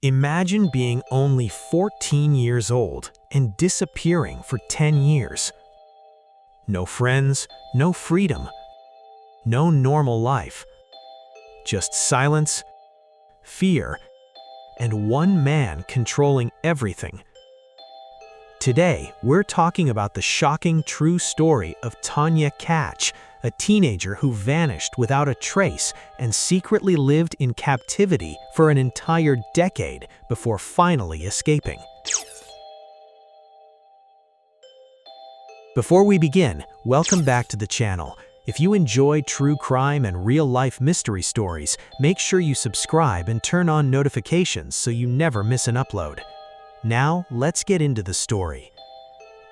Imagine being only 14 years old and disappearing for 10 years. No friends, no freedom, no normal life. Just silence, fear, and one man controlling everything. Today, we're talking about the shocking true story of Tanya Kach, a teenager who vanished without a trace and secretly lived in captivity for an entire decade before finally escaping. Before we begin, welcome back to the channel. If you enjoy true crime and real-life mystery stories, make sure you subscribe and turn on notifications so you never miss an upload. Now, let's get into the story.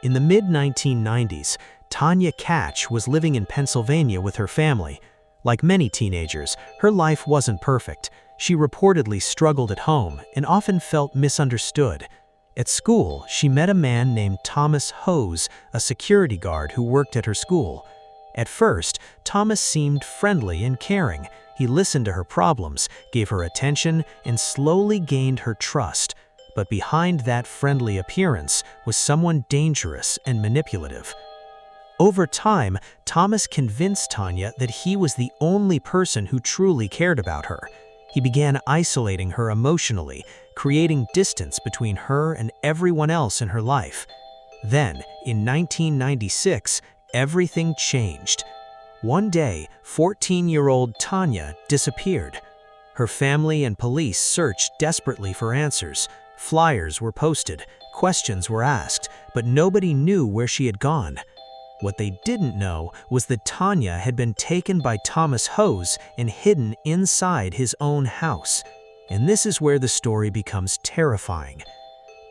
In the mid-1990s, Tanya Kach was living in Pennsylvania with her family. Like many teenagers, her life wasn't perfect. She reportedly struggled at home and often felt misunderstood. At school, she met a man named Thomas Hose, a security guard who worked at her school. At first, Thomas seemed friendly and caring. He listened to her problems, gave her attention, and slowly gained her trust. But behind that friendly appearance was someone dangerous and manipulative. Over time, Thomas convinced Tanya that he was the only person who truly cared about her. He began isolating her emotionally, creating distance between her and everyone else in her life. Then, in 1996, everything changed. One day, 14-year-old Tanya disappeared. Her family and police searched desperately for answers. Flyers were posted, questions were asked, but nobody knew where she had gone. What they didn't know was that Tanya had been taken by Thomas Hose and hidden inside his own house. And this is where the story becomes terrifying.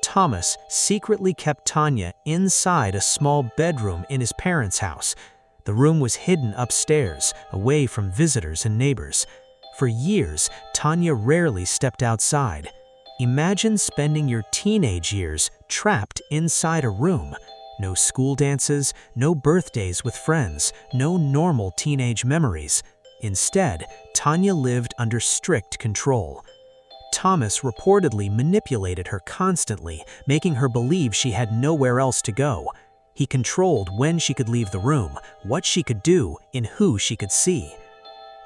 Thomas secretly kept Tanya inside a small bedroom in his parents' house. The room was hidden upstairs, away from visitors and neighbors. For years, Tanya rarely stepped outside. Imagine spending your teenage years trapped inside a room. No school dances, no birthdays with friends, no normal teenage memories. Instead, Tanya lived under strict control. Thomas reportedly manipulated her constantly, making her believe she had nowhere else to go. He controlled when she could leave the room, what she could do, and who she could see.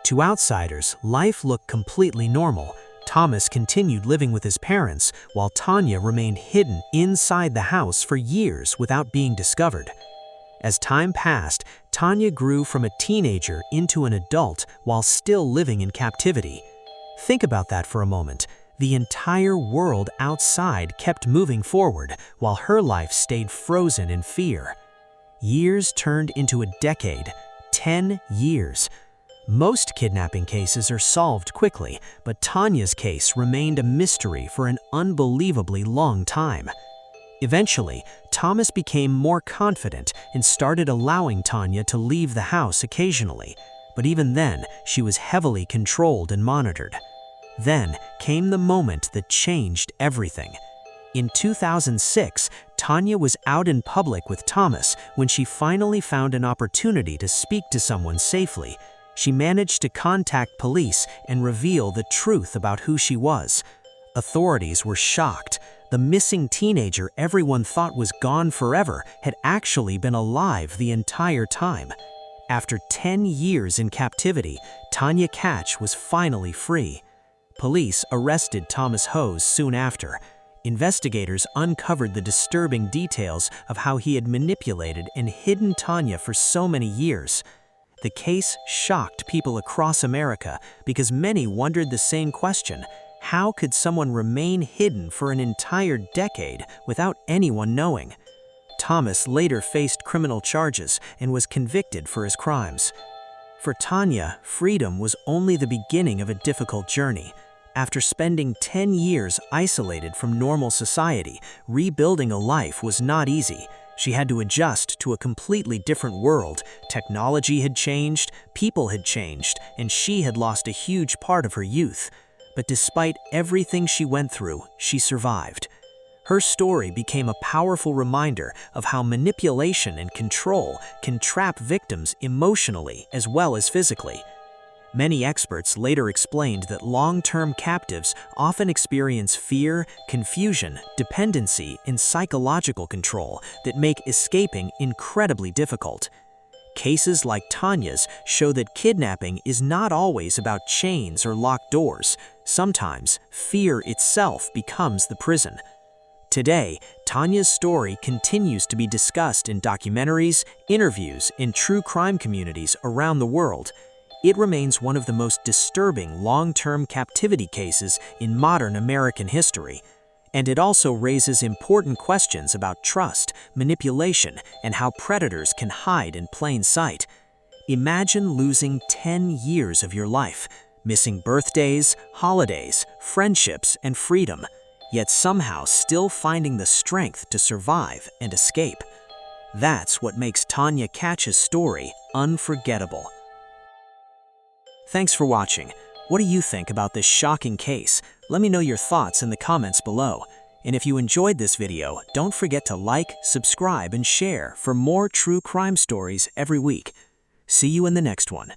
To outsiders, life looked completely normal. Thomas continued living with his parents, while Tanya remained hidden inside the house for years without being discovered. As time passed, Tanya grew from a teenager into an adult while still living in captivity. Think about that for a moment. The entire world outside kept moving forward, while her life stayed frozen in fear. Years turned into a decade. 10 years. Most kidnapping cases are solved quickly, but Tanya's case remained a mystery for an unbelievably long time. Eventually, Thomas became more confident and started allowing Tanya to leave the house occasionally, but even then, she was heavily controlled and monitored. Then came the moment that changed everything. In 2006, Tanya was out in public with Thomas when she finally found an opportunity to speak to someone safely. She managed to contact police and reveal the truth about who she was. Authorities were shocked. The missing teenager everyone thought was gone forever had actually been alive the entire time. After 10 years in captivity, Tanya Kach was finally free. Police arrested Thomas Hose soon after. Investigators uncovered the disturbing details of how he had manipulated and hidden Tanya for so many years. The case shocked people across America because many wondered the same question: how could someone remain hidden for an entire decade without anyone knowing? Thomas later faced criminal charges and was convicted for his crimes. For Tanya, freedom was only the beginning of a difficult journey. After spending 10 years isolated from normal society, rebuilding a life was not easy. She had to adjust to a completely different world. Technology had changed, people had changed, and she had lost a huge part of her youth. But despite everything she went through, she survived. Her story became a powerful reminder of how manipulation and control can trap victims emotionally as well as physically. Many experts later explained that long-term captives often experience fear, confusion, dependency, and psychological control that make escaping incredibly difficult. Cases like Tanya's show that kidnapping is not always about chains or locked doors. Sometimes, fear itself becomes the prison. Today, Tanya's story continues to be discussed in documentaries, interviews, and true crime communities around the world. It remains one of the most disturbing long-term captivity cases in modern American history. And it also raises important questions about trust, manipulation, and how predators can hide in plain sight. Imagine losing 10 years of your life, missing birthdays, holidays, friendships, and freedom, yet somehow still finding the strength to survive and escape. That's what makes Tanya Kach's story unforgettable. Thanks for watching. What do you think about this shocking case? Let me know your thoughts in the comments below. And if you enjoyed this video, don't forget to like, subscribe, and share for more true crime stories every week. See you in the next one.